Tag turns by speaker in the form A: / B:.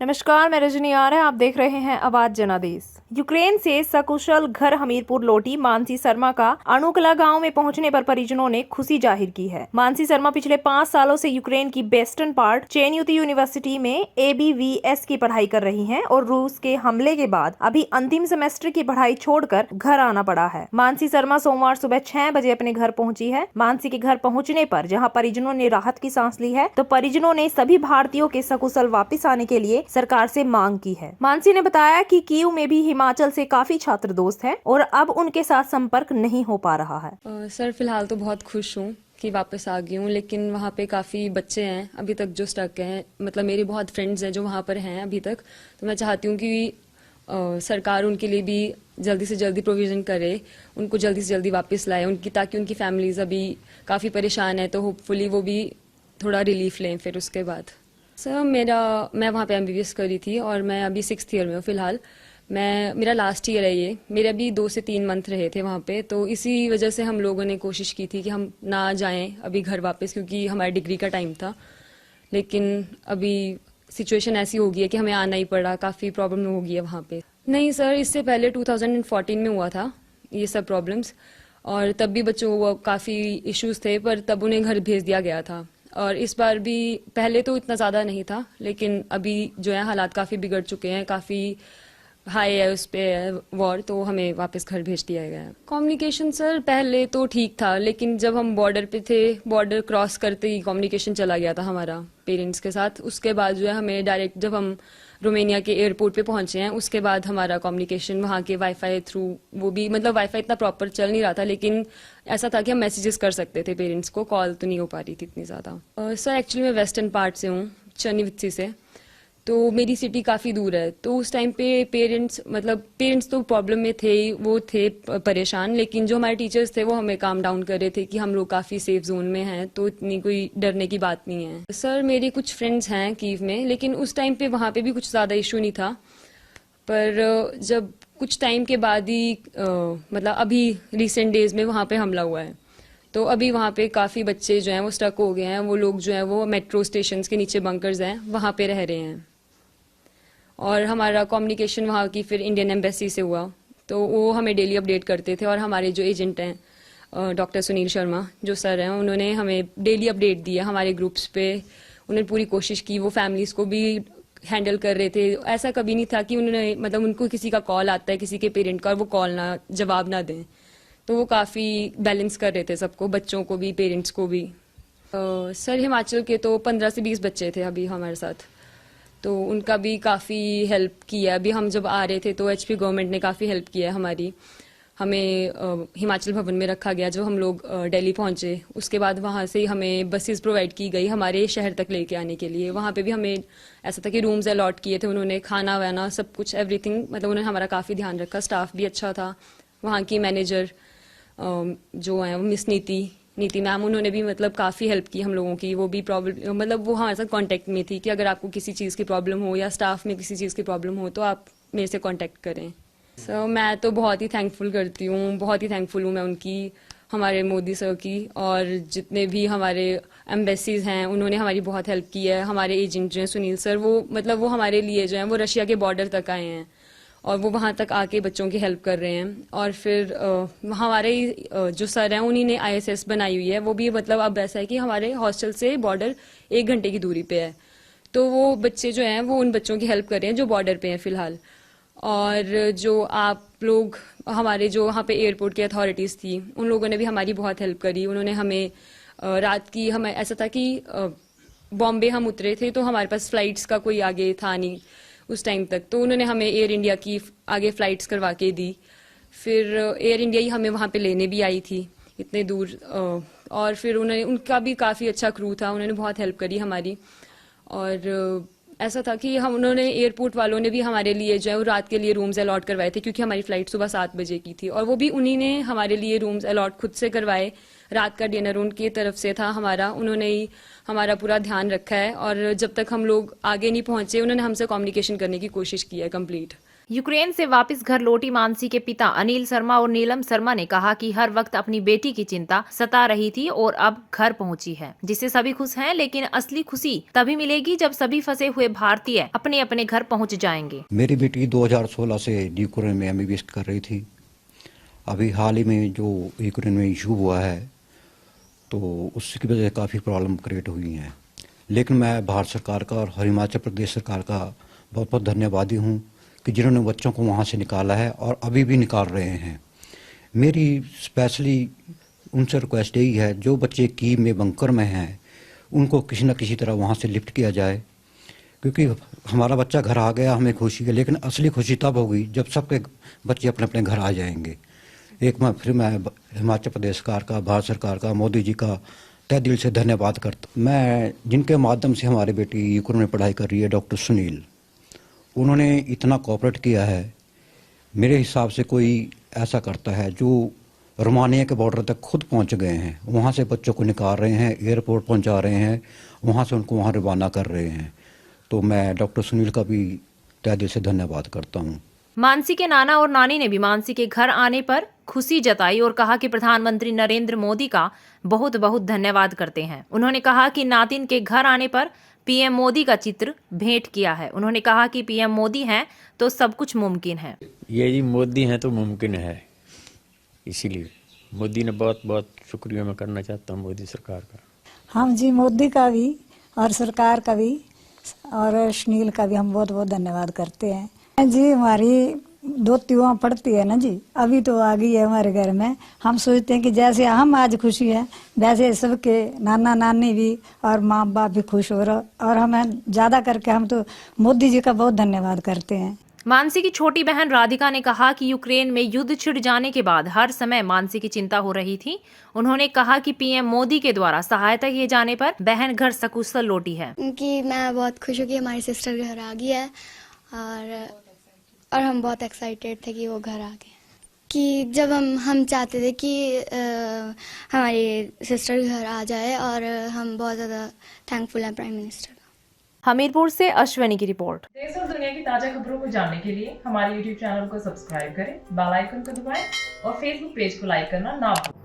A: नमस्कार, मैं रजनी आर है। आप देख रहे हैं आवाज जनादेश। यूक्रेन से सकुशल घर हमीरपुर लौटी मानसी शर्मा का अणुकला गांव में पहुंचने पर परिजनों ने खुशी जाहिर की है। मानसी शर्मा पिछले 5 सालों से यूक्रेन की वेस्टर्न पार्ट चेन्युती यूनिवर्सिटी में ABVS की पढ़ाई कर रही हैं और रूस के हमले के बाद अभी अंतिम सेमेस्टर की पढ़ाई छोड़कर घर आना पड़ा है। मानसी शर्मा सोमवार सुबह 6 बजे अपने घर पहुंची है। मानसी के घर पहुंचने पर जहां परिजनों ने राहत की सांस ली है, तो परिजनों ने सभी भारतीयों के सकुशल वापस आने के लिए सरकार से मांग की है। मानसी ने बताया कि कीव में भी हिमाचल से काफी छात्र दोस्त हैं और अब उनके साथ संपर्क नहीं हो पा रहा है।
B: सर फिलहाल तो बहुत खुश हूँ कि वापस आ गई हूँ, लेकिन वहाँ पे काफ़ी बच्चे हैं अभी तक जो स्टक हैं। मतलब मेरे बहुत फ्रेंड्स हैं जो वहाँ पर हैं अभी तक। तो मैं चाहती हूँ कि सरकार उनके लिए भी जल्दी से जल्दी प्रोविज़न करे, उनको जल्दी से जल्दी वापस लाए उनकी, ताकि उनकी फैमिलीज अभी काफ़ी परेशान है। तो होपफुली वो भी थोड़ा रिलीफ लें फिर उसके बाद। सर मैं वहाँ पे MBBS करी थी और मैं अभी 6th ईयर में हूँ फिलहाल। मेरा लास्ट ईयर है ये। मेरे अभी 2 से 3 मंथ रहे थे वहाँ पे, तो इसी वजह से हम लोगों ने कोशिश की थी कि हम ना जाएं अभी घर वापस, क्योंकि हमारी डिग्री का टाइम था। लेकिन अभी सिचुएशन ऐसी हो गई है कि हमें आना ही पड़ा, काफ़ी प्रॉब्लम हो गई है वहाँ पे। नहीं सर, इससे पहले 2014 में हुआ था ये सब प्रॉब्लम्स, और तब भी बच्चों को काफ़ी इश्यूज थे, पर तब उन्हें घर भेज दिया गया था। और इस बार भी पहले तो इतना ज़्यादा नहीं था, लेकिन अभी जो है हालात काफ़ी बिगड़ चुके हैं, काफ़ी हाई है उस पर वॉर, तो हमें वापस घर भेज दिया गया है। कम्युनिकेशन सर पहले तो ठीक था, लेकिन जब हम बॉर्डर पे थे, बॉर्डर क्रॉस करते ही कम्युनिकेशन चला गया था हमारा पेरेंट्स के साथ। उसके बाद जो है हमें डायरेक्ट जब हम रोमेनिया के एयरपोर्ट पे पहुंचे हैं, उसके बाद हमारा कम्युनिकेशन वहाँ के वाईफाई थ्रू, वो भी मतलब वाईफाई इतना प्रॉपर चल नहीं रहा था, लेकिन ऐसा था कि हम मैसेजेस कर सकते थे पेरेंट्स को, कॉल तो नहीं हो पा रही थी इतनी ज़्यादा। सर एक्चुअली मैं वेस्टर्न पार्ट से हूँ, चन्नीवित्सी से, तो मेरी सिटी काफ़ी दूर है। तो उस टाइम पे पेरेंट्स तो प्रॉब्लम में थे ही, वो थे परेशान, लेकिन जो हमारे टीचर्स थे वो हमें काम डाउन कर रहे थे कि हम लोग काफ़ी सेफ जोन में हैं, तो इतनी कोई डरने की बात नहीं है। सर मेरे कुछ फ्रेंड्स हैं कीव में, लेकिन उस टाइम पे वहाँ पे भी कुछ ज़्यादा इशू नहीं था। पर जब कुछ टाइम के बाद ही मतलब अभी रिसेंट डेज में वहाँ पे हमला हुआ है, तो अभी वहाँ पे काफ़ी बच्चे जो हैं वो स्टक हो गए हैं। वो लोग जो हैं वो मेट्रो स्टेशन के नीचे बंकर्स हैं, वहाँ पे रह रहे हैं। और हमारा कम्युनिकेशन वहाँ की फिर इंडियन एम्बेसी से हुआ, तो वो हमें डेली अपडेट करते थे। और हमारे जो एजेंट हैं डॉक्टर सुनील शर्मा जो सर हैं, उन्होंने हमें डेली अपडेट दिया हमारे ग्रुप्स पे। उन्होंने पूरी कोशिश की, वो फैमिलीज़ को भी हैंडल कर रहे थे। ऐसा कभी नहीं था कि उन्होंने मतलब उनको किसी का कॉल आता है किसी के पेरेंट का और वो कॉल ना जवाब ना दें, तो वो काफ़ी बैलेंस कर रहे थे सबको, बच्चों को भी पेरेंट्स को भी। सर हिमाचल के तो 15 से 20 बच्चे थे अभी हमारे साथ, तो उनका भी काफ़ी हेल्प किया। अभी हम जब आ रहे थे तो HP गवर्नमेंट ने काफ़ी हेल्प किया है हमारी। हमें हिमाचल भवन में रखा गया जब हम लोग दिल्ली पहुंचे। उसके बाद वहाँ से हमें बसेस प्रोवाइड की गई हमारे शहर तक लेके आने के लिए। वहाँ पे भी हमें ऐसा था कि रूम्स अलॉट किए थे उन्होंने, खाना वाना सब कुछ एवरीथिंग, मतलब उन्होंने हमारा काफ़ी ध्यान रखा। स्टाफ भी अच्छा था। वहाँ की मैनेजर जो है मिस नीति मैम, उन्होंने भी मतलब काफ़ी हेल्प की हम लोगों की। वो भी प्रॉब्लम मतलब वो हमारे साथ कांटेक्ट में थी कि अगर आपको किसी चीज़ की प्रॉब्लम हो या स्टाफ में किसी चीज़ की प्रॉब्लम हो तो आप मेरे से कांटेक्ट करें। सो मैं तो बहुत ही थैंकफुल करती हूँ, बहुत ही थैंकफुल हूँ मैं उनकी, हमारे मोदी सर की, और जितने भी हमारे एम्बेसीज हैं उन्होंने हमारी बहुत हेल्प की है। हमारे एजेंट जो हैं सुनील सर, वो हमारे लिए जो हैं वो रशिया के बॉर्डर तक आए हैं और वो वहाँ तक आके बच्चों की हेल्प कर रहे हैं। और फिर हमारे जो सर हैं उन्हीं ने ISS बनाई हुई है। वो भी मतलब अब ऐसा है कि हमारे हॉस्टल से बॉर्डर 1 घंटे की दूरी पे है, तो वो बच्चे जो हैं वो उन बच्चों की हेल्प कर रहे हैं जो बॉर्डर पे हैं फिलहाल। और जो आप लोग हमारे जो वहाँ पे एयरपोर्ट की अथॉरिटीज़ थी, उन लोगों ने भी हमारी बहुत हेल्प करी। उन्होंने हमें रात की, हमें ऐसा था कि बॉम्बे हम उतरे थे तो हमारे पास फ़्लाइट्स का कोई आगे था नहीं उस टाइम तक, तो उन्होंने हमें एयर इंडिया की आगे फ़्लाइट्स करवा के दी। फिर एयर इंडिया ही हमें वहाँ पे लेने भी आई थी इतने दूर। और फिर उनका भी काफ़ी अच्छा क्रू था, उन्होंने बहुत हेल्प करी हमारी। और ऐसा था कि उन्होंने एयरपोर्ट वालों ने भी हमारे लिए जो है वो रात के लिए रूम्स अलॉट करवाए थे, क्योंकि हमारी फ़्लाइट सुबह 7 बजे की थी, और वो भी उन्हीं ने हमारे लिए रूम्स अलॉट खुद से करवाए। रात का डिनर उनकी तरफ से था हमारा, उन्होंने ही हमारा पूरा ध्यान रखा है। और जब तक हम लोग आगे नहीं पहुंचे उन्होंने हमसे कम्युनिकेशन करने की कोशिश की है कंप्लीट।
A: यूक्रेन से वापस घर लौटी मानसी के पिता अनिल शर्मा और नीलम शर्मा ने कहा कि हर वक्त अपनी बेटी की चिंता सता रही थी और अब घर पहुंची है, जिससे सभी खुश हैं, लेकिन असली खुशी तभी मिलेगी जब सभी फंसे हुए भारतीय अपने अपने घर पहुंच जाएंगे।
C: मेरी बेटी 2016 से यूक्रेन में MBBS कर रही थी। अभी हाल ही में जो यूक्रेन में इशू हुआ है तो उसकी वजह से काफ़ी प्रॉब्लम क्रिएट हुई हैं, लेकिन मैं भारत सरकार का और हिमाचल प्रदेश सरकार का बहुत बहुत धन्यवादी हूँ कि जिन्होंने बच्चों को वहाँ से निकाला है और अभी भी निकाल रहे हैं। मेरी स्पेशली उनसे रिक्वेस्ट यही है, जो बच्चे कीव में बंकर में हैं उनको किसी न किसी तरह वहाँ से लिफ्ट किया जाए, क्योंकि हमारा बच्चा घर आ गया, हमें खुशी है, लेकिन असली खुशी तब होगी जब सबके बच्चे अपने अपने घर आ जाएंगे। मैं हिमाचल प्रदेश सरकार का, भारत सरकार का, मोदी जी का तहे दिल से धन्यवाद करता। मैं जिनके माध्यम से हमारी बेटी यूक्रेन में पढ़ाई कर रही है, डॉक्टर सुनील, उन्होंने इतना कोऑपरेट किया है। मेरे हिसाब से कोई ऐसा करता है जो रोमानिया के बॉर्डर तक खुद पहुंच गए हैं, वहां से बच्चों को निकाल रहे हैं, एयरपोर्ट पहुंचा रहे हैं, वहां से उनको वहां रवाना कर रहे हैं। तो मैं डॉक्टर सुनील का भी तहे दिल से धन्यवाद करता हूँ।
A: मानसी के नाना और नानी ने भी मानसी के घर आने पर खुशी जताई और कहा कि प्रधानमंत्री नरेंद्र मोदी का बहुत बहुत धन्यवाद करते हैं। उन्होंने कहा कि नातिन के घर आने पर PM मोदी का चित्र भेंट किया है। उन्होंने कहा कि PM मोदी हैं तो सब कुछ मुमकिन है।
D: ये जी मोदी हैं तो मुमकिन है, इसीलिए मोदी ने बहुत बहुत शुक्रिया मैं करना चाहता हूँ मोदी सरकार का।
E: हम जी मोदी का भी और सरकार का भी और सुनील का भी हम बहुत बहुत धन्यवाद करते हैं जी। हमारी दोती वहाँ पड़ती है ना जी, अभी तो आ गई है हमारे घर में। हम सोचते हैं कि जैसे हम आज खुशी है वैसे सबके नाना नानी भी और माँ बाप भी खुश हो रहे, और हमें ज्यादा करके हम तो मोदी जी का बहुत धन्यवाद करते हैं।
A: मानसी की छोटी बहन राधिका ने कहा कि यूक्रेन में युद्ध छिड़ जाने के बाद हर समय मानसी की चिंता हो रही थी। उन्होंने कहा कि PM मोदी के द्वारा सहायता किए जाने पर बहन घर सकुशल लौटी है।
F: कि मैं बहुत खुश हूँ कि हमारी सिस्टर घर आ गई है, और हम बहुत एक्साइटेड थे कि वो घर आ गए। कि जब हम चाहते थे कि हमारी सिस्टर घर आ जाए, और हम बहुत ज़्यादा थैंकफुल हैं प्राइम मिनिस्टर का।
A: हमीरपुर से अश्वनी की रिपोर्ट।
G: देश और दुनिया की ताजा खबरों को जानने के लिए हमारे YouTube चैनल को सब्सक्राइब करें, बेल आइकन को दबाएं और Facebook पेज को लाइक करना ना भूलें।